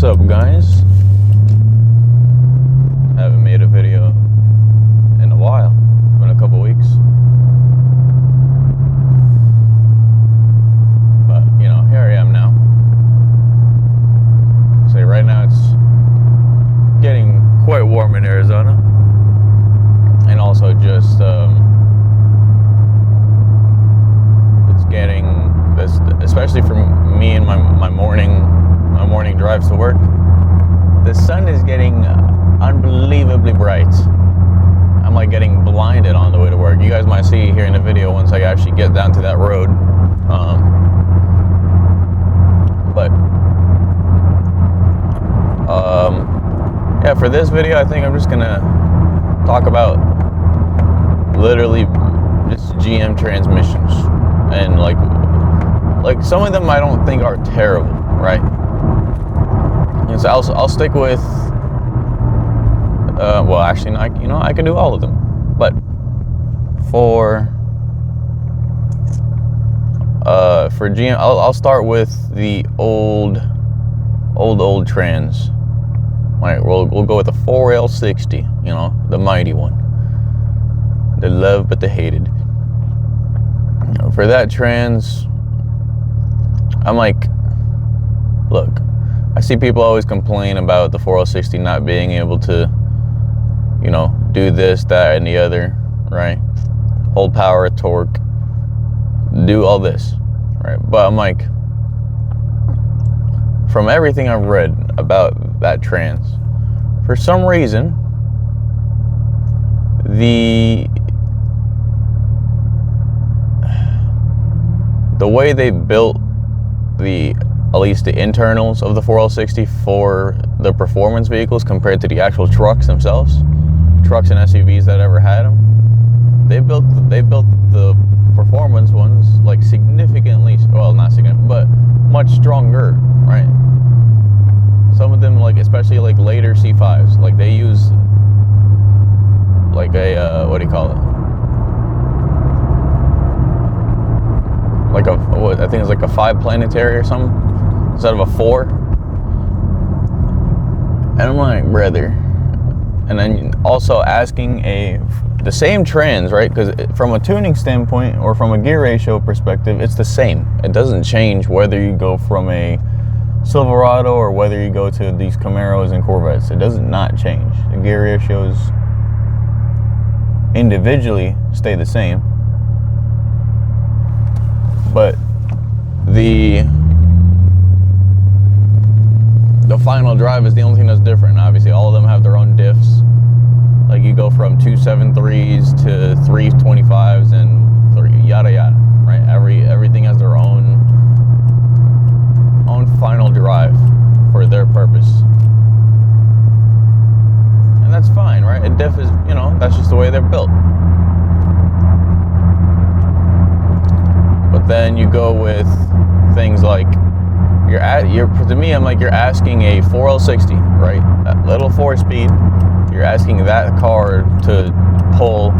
What's up, guys? Haven't made a video in a while. It's been a couple weeks. But, you know, here I am now. So right now it's getting quite warm in Arizona. And also just, it's getting, especially for me and my morning drives to work, the sun is getting unbelievably bright. I'm like getting blinded on the way to work. You guys might see here in the video once I actually get down to that road. Yeah, for this video, I think I'm just gonna talk about literally just GM transmissions, and like some of them I don't think are terrible, right? And so I'll stick with well, actually, I can do all of them, but for GM, I'll start with the old trans. Right, we'll go with the 4L60, you know, the mighty one, the loved but the hated. For that trans, I'm like, look, I see people always complain about the 4L60 not being able to, you know, do this, that, and the other, right? Hold power, torque, do all this, right? But I'm like, from everything I've read about that trans, for some reason, the way they built at least the internals of the 4L60 for the performance vehicles compared to the actual trucks themselves, trucks and SUVs that ever had them, they built the performance ones like significantly, well, not significant, but much stronger, right? Some of them, like especially like later C5s, like they use like a what do you call it? Like I think it's like a 5 planetary or something instead of a 4. And I'm like, brother. And then also asking the same trans, right? Because from a tuning standpoint or from a gear ratio perspective, it's the same. It doesn't change whether you go from a Silverado or whether you go to these Camaros and Corvettes. It does not change. The gear ratios individually stay the same, but the final drive is the only thing that's different. Obviously, all of them have their own diffs. Like you go from 273s to 325s and yada yada, right? Everything has their own final drive for their purpose, and that's fine, right? A diff is, you know, that's just the way they're built. But then you go with things like to me, I'm like, you're asking a 4L60, right? That little 4-speed, you're asking that car to pull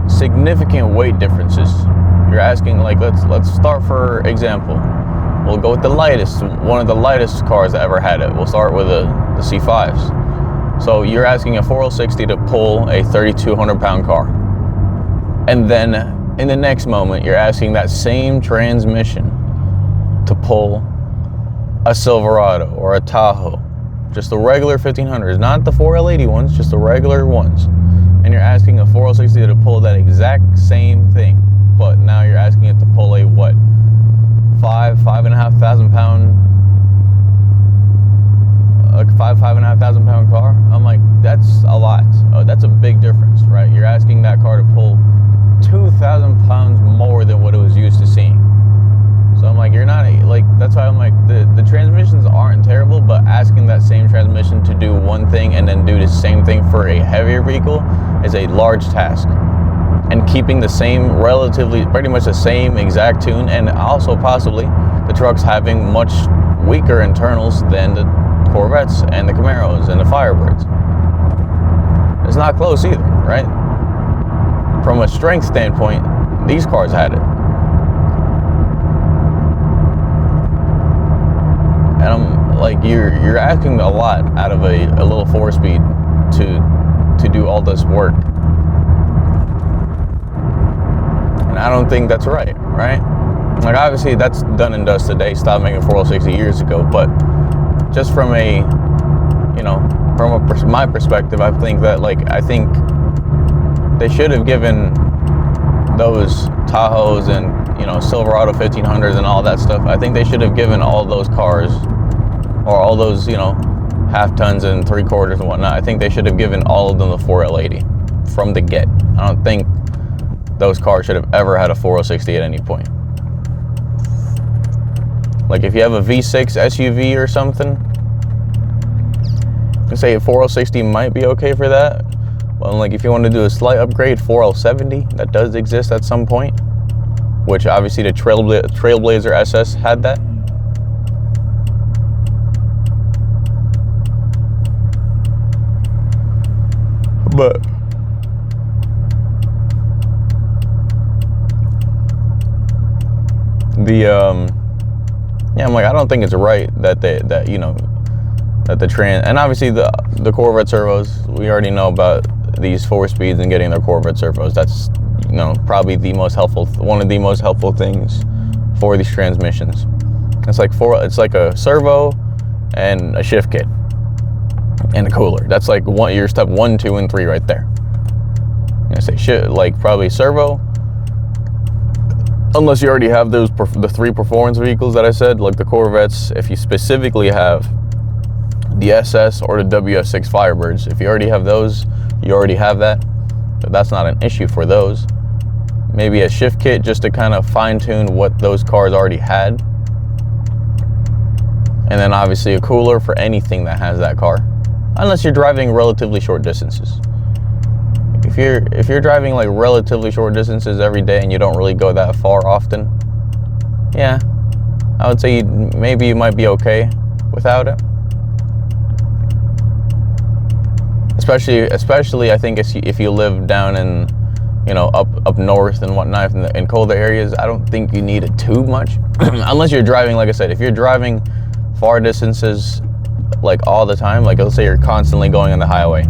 significant weight differences. You're asking, like, let's start, for example, we'll go with one of the lightest cars that ever had it. We'll start with the C5s. So you're asking a 4L60 to pull a 3,200 pound car. And then in the next moment, you're asking that same transmission to pull a Silverado or a Tahoe, just the regular 1500s, not the 4L80 ones, just the regular ones. And you're asking a 4L60 to pull that exact same thing, but now you're asking it to pull a what? 5,500 pound, like 5,500 pound car. I'm like, that's a lot. That's a big difference, right? You're asking that car to pull 2,000 pounds more than what it was used to seeing. So I'm like, you're not, like, that's why I'm like, the transmissions aren't terrible, but asking that same transmission to do one thing and then do the same thing for a heavier vehicle is a large task. And keeping the same, pretty much the same exact tune, and also possibly the trucks having much weaker internals than the Corvettes and the Camaros and the Firebirds. It's not close either, right? From a strength standpoint, these cars had it. And I'm like you're asking a lot out of a little 4-speed to do all this work. And I don't think that's right? Like, obviously that's done and dusted. They stopped making 460 years ago, but just from my perspective, I think that, like, I think they should have given those Tahoes and, Silverado 1500s and all that stuff, I think they should have given all those cars, or all those, half tons and 3/4 and whatnot, I think they should have given all of them the 4L80 from the get. I don't think those cars should have ever had a 460 at any point. Like, if you have a V6 SUV or something, you can say a 4L60 might be okay for that. Well, like, if you want to do a slight upgrade, 4L70, that does exist at some point, which obviously the Trailblazer SS had that. But I'm like, I don't think it's right that the trans, and obviously the Corvette servos, we already know about these 4-speeds and getting their Corvette servos. That's probably one of the most helpful things for these transmissions. It's like a servo and a shift kit and a cooler. That's like your step 1, 2, and 3 right there. I say shit, like probably servo, unless you already have the 3 performance vehicles that I said, like the Corvettes. If you specifically have the SS or the WS6 Firebirds, if you already have those, you already have that. But that's not an issue for those. Maybe a shift kit just to kind of fine-tune what those cars already had. And then obviously a cooler for anything that has that car, unless you're driving relatively short distances. If you're driving like relatively short distances every day and you don't really go that far often, yeah, I would say maybe you might be okay without it. Especially I think if you live down in, up north and whatnot, in colder areas, I don't think you need it too much. Unless you're driving, like I said, if you're driving far distances like all the time, like let's say you're constantly going on the highway,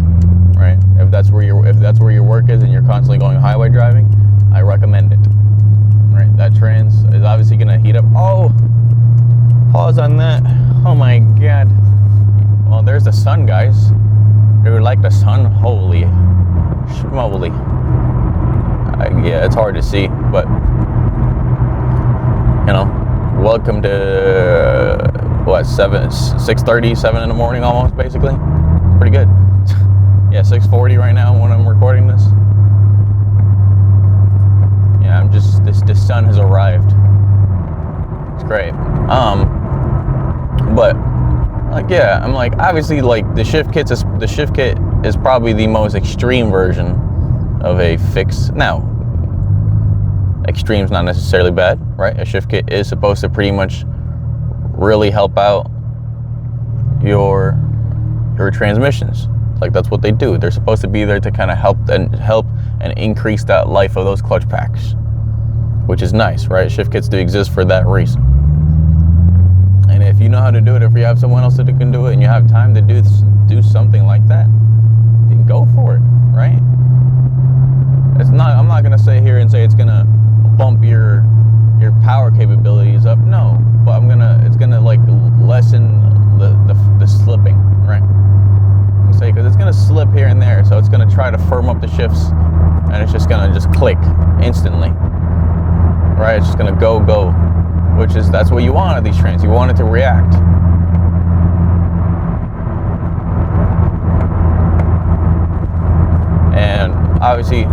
right? If that's where your work is and you're constantly going highway driving, I recommend it. Right? That trans is obviously gonna heat up. Oh, pause on that. Oh my god. Well, there's the sun, guys. Dude, like the sun, holy schmoly. Yeah, it's hard to see, but welcome to what, 6:30, 7 in the morning almost, basically. Pretty good. Yeah, 6:40 right now when I'm recording this. Yeah, I'm just the sun has arrived. It's great. But like, yeah, I'm like, obviously, like the shift kit is probably the most extreme version of a fix. Now, extreme's not necessarily bad, right? A shift kit is supposed to pretty much really help out your transmissions. Like, that's what they do. They're supposed to be there to kind of help and increase that life of those clutch packs, which is nice, right? Shift kits do exist for that reason. And if you know how to do it, if you have someone else that can do it, and you have time to do something like that, then go for it, right? I'm not gonna sit here and say it's gonna bump your power capabilities up. No, but it's gonna like lessen the slipping, right? Say, because it's gonna slip here and there, so it's gonna try to firm up the shifts, and it's just gonna click instantly, right? It's just gonna go, that's what you want out of these trains. You want it to react. And obviously,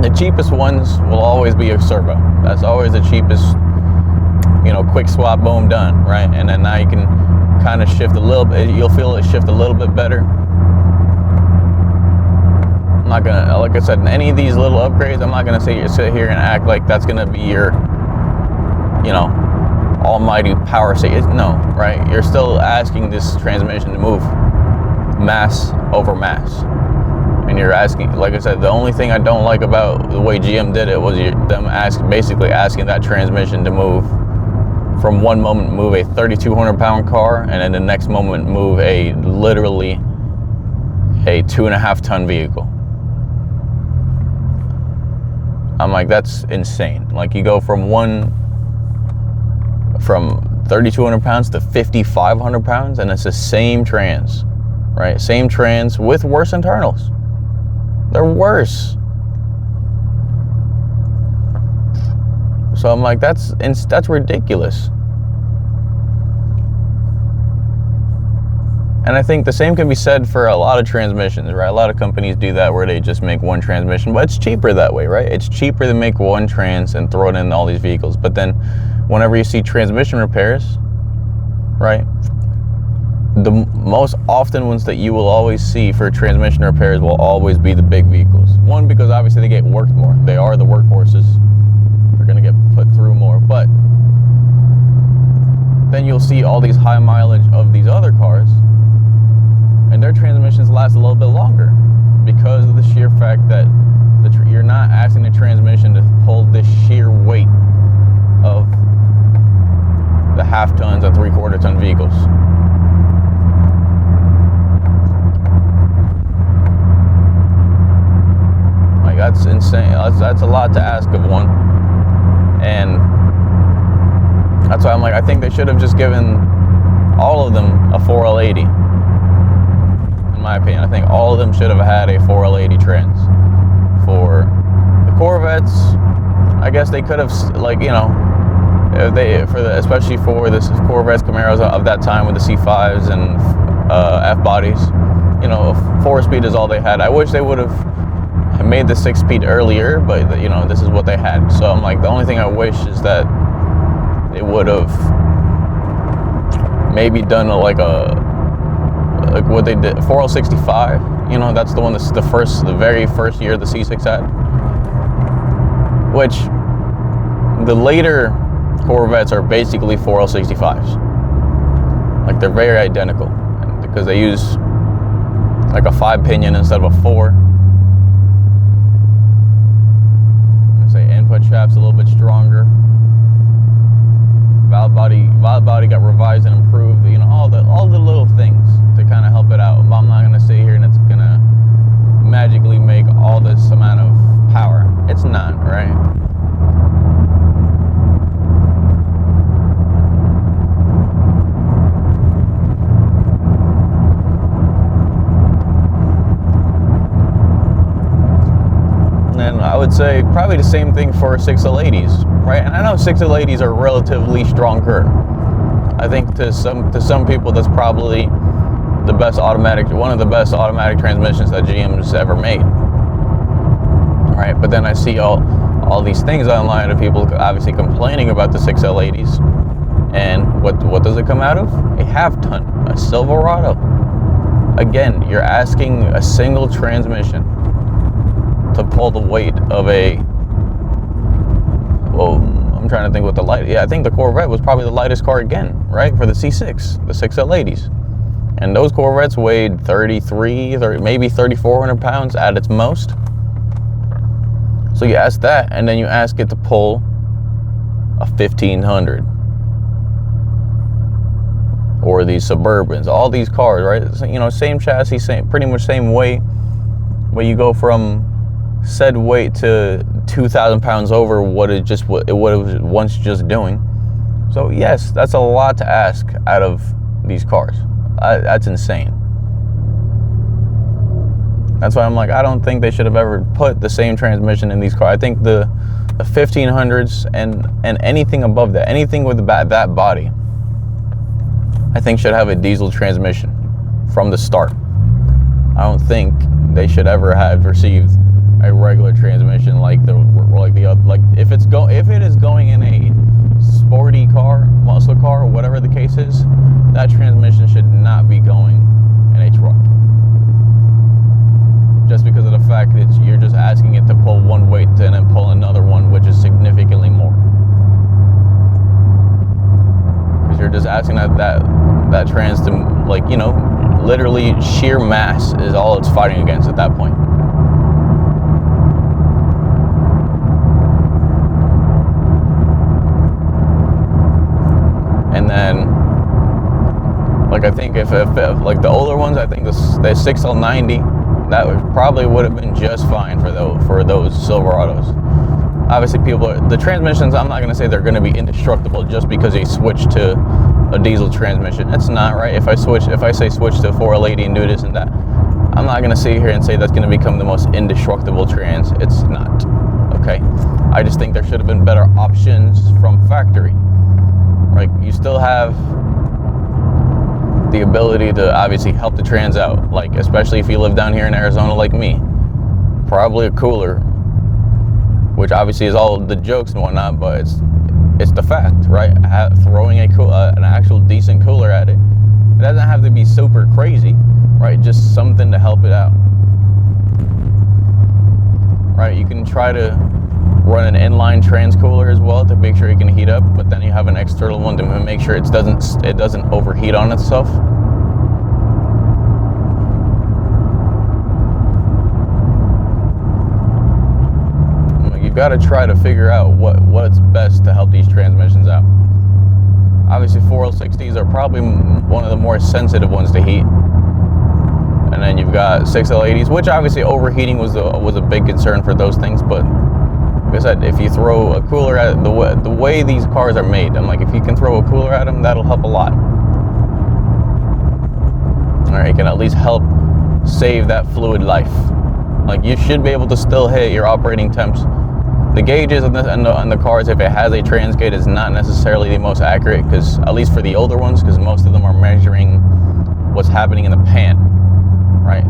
the cheapest ones will always be a servo. That's always the cheapest, quick swap, boom, done, right? And then now you can kind of shift a little bit. You'll feel it shift a little bit better. I'm not gonna, like I said, in any of these little upgrades, I'm not gonna sit here and act like that's gonna be your, almighty power save. No, right? You're still asking this transmission to move mass over mass. And you're asking, like I said, the only thing I don't like about the way GM did it was them basically asking that transmission to move from one moment move a 3,200 pound car, and then the next moment move a literally a 2.5 ton vehicle. I'm like, that's insane. Like, you go from 3,200 pounds to 5,500 pounds, and it's the same trans, right? Same trans with worse internals. They're worse. So I'm like, that's ridiculous. And I think the same can be said for a lot of transmissions, right? A lot of companies do that where they just make one transmission, but it's cheaper that way, right? It's cheaper to make one trans and throw it in all these vehicles. But then whenever you see transmission repairs, right? The most often ones that you will always see for transmission repairs will always be the big vehicles. One, because obviously they get worked more. They are the workhorses. They're gonna get put through more. But then you'll see all these high mileage of these other cars, and their transmissions last a little bit longer because of the sheer fact that you're not asking the transmission to pull this sheer weight of the 1/2 tons and 3/4 ton vehicles. Like, that's insane. That's a lot to ask of one. And that's why I'm like, I think they should have just given all of them a 4L80. In my opinion, I think all of them should have had a 4L80 trans. For the Corvettes, I guess they could have, like, you know, especially for the Corvettes, Camaros of that time with the C5s and F bodies, you know, 4-speed is all they had. I wish they would have made the 6-speed earlier, but you know, this is what they had. So I'm like, the only thing I wish is that they would have maybe done like what they did, 4L65. You know, that's the one that's the very first year the C6 had. Which the later Corvettes are basically 4L65s. Like, they're very identical because they use like a 5 pinion instead of a 4. Input shaft's a little bit stronger. Valve body got revised and improved. You know, all the little things to kind of help it out. But I'm not gonna sit here and it's gonna magically make all this amount of power. It's not, right? And I would say probably the same thing for 6L80s, right? And I know 6L80s are relatively stronger. I think to some people that's probably one of the best automatic transmissions that GM's ever made. Right? But then I see all these things online of people obviously complaining about the 6L80s. And what does it come out of? A 1/2 ton, a Silverado. Again, you're asking a single transmission to pull the weight of I'm trying to think what the light. Yeah, I think the Corvette was probably the lightest car again, right? For the C6, the 6L80s. And those Corvettes weighed 30, maybe 3,400 pounds at its most. So you ask that, and then you ask it to pull a 1,500. Or these Suburbans, all these cars, right? You know, same chassis, pretty much same weight. But you go from said weight to 2,000 pounds over what it was once just doing. So yes, that's a lot to ask out of these cars. That's insane. That's why I'm like, I don't think they should have ever put the same transmission in these cars. I think the 1500s and anything above that, anything with that body, I think should have a diesel transmission from the start. I don't think they should ever have received a regular transmission like if it is going in a sporty car, muscle car, or whatever the case is, that transmission should not be going in a truck. Just because of the fact that you're just asking it to pull one weight and then pull another one, which is significantly more. Because you're just asking that trans to, like, you know, literally sheer mass is all it's fighting against at that point. then, like, I think if like the older ones, I think the 6L90, that probably would have been just fine for those Silverados. Obviously, the transmissions, I'm not going to say they're going to be indestructible just because they switch to a diesel transmission. It's not, right? If I say switch to a 4L80 and do this and that, I'm not going to sit here and say that's going to become the most indestructible trans. It's not. Okay? I just think there should have been better options from factory. Like, you still have the ability to obviously help the trans out, like, especially if you live down here in Arizona like me. Probably a cooler, which obviously is all the jokes and whatnot, but it's the fact, right? Throwing an actual decent cooler at it. It doesn't have to be super crazy, right? Just something to help it out, right? You can try to run an inline trans cooler as well to make sure it can heat up, but then you have an external one to make sure it doesn't overheat on itself. You've got to try to figure out what's best to help these transmissions out. Obviously, 4L60s are probably one of the more sensitive ones to heat. And then you've got 6L80s, which obviously overheating was a big concern for those things. But like I said, if you throw a cooler at it, the way these cars are made, I'm like, if you can throw a cooler at them, that'll help a lot. All right, you can at least help save that fluid life. Like, you should be able to still hit your operating temps. The gauges on the cars, if it has a trans gauge, is not necessarily the most accurate, because at least for the older ones, because most of them are measuring what's happening in the pan, right?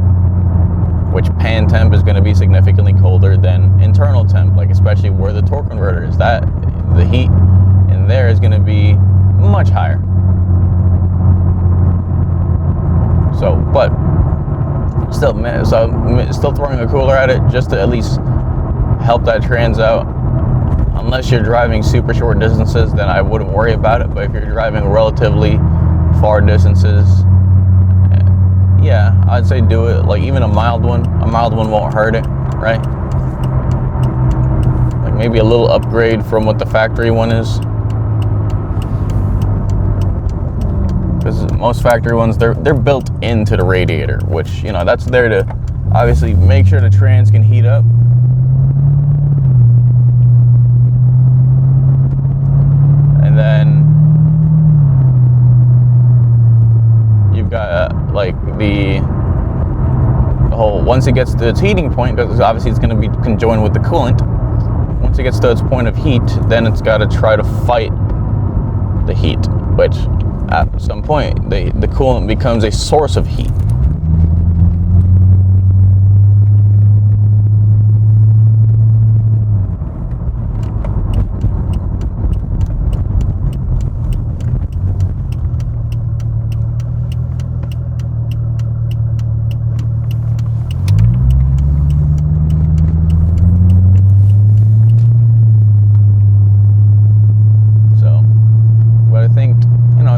Which pan temp is going to be significantly colder than internal temp, like especially where the torque converter is. That the heat in there is going to be much higher. So, but still throwing a cooler at it just to at least help that trans out. Unless you're driving super short distances, then I wouldn't worry about it. But if you're driving relatively far distances, yeah, I'd say do it. Like, even a mild one won't hurt it, right? Like, maybe a little upgrade from what the factory one is, because most factory ones, they're built into the radiator, which, you know, that's there to obviously make sure the trans can heat up. And then you've got like the whole, once it gets to its heating point, because obviously it's going to be conjoined with the coolant, once it gets to its point of heat, then it's got to try to fight the heat, which at some point the coolant becomes a source of heat.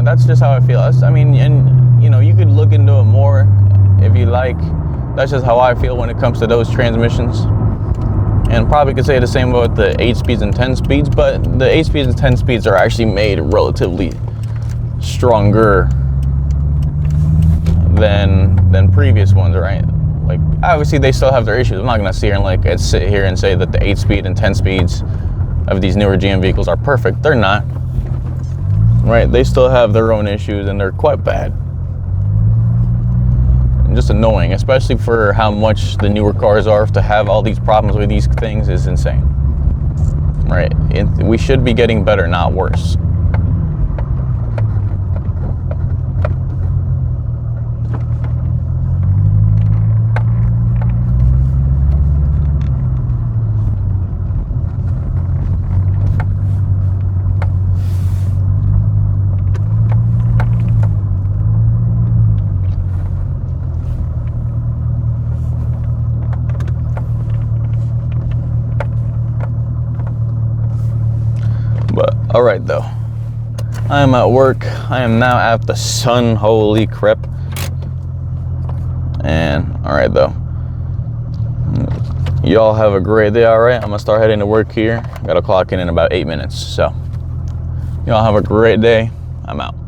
That's just how I feel. I mean, and you know, you could look into it more if you like. That's just how I feel when it comes to those transmissions. And probably could say the same about the 8 speeds and 10 speeds, but the 8 speeds and 10 speeds are actually made relatively stronger than previous ones, right? Like, obviously they still have their issues. I'm not gonna sit here and say that the 8 speed and 10 speeds of these newer GM vehicles are perfect. They're not. Right, they still have their own issues, and they're quite bad and just annoying, especially for how much the newer cars are. To have all these problems with these things is insane, right? We should be getting better, not worse. All right, though. I am at work. I am now at the sun. Holy crap. And all right, though. Y'all have a great day. All right, I'm gonna start heading to work here. Got to clock in about 8 minutes. So y'all have a great day. I'm out.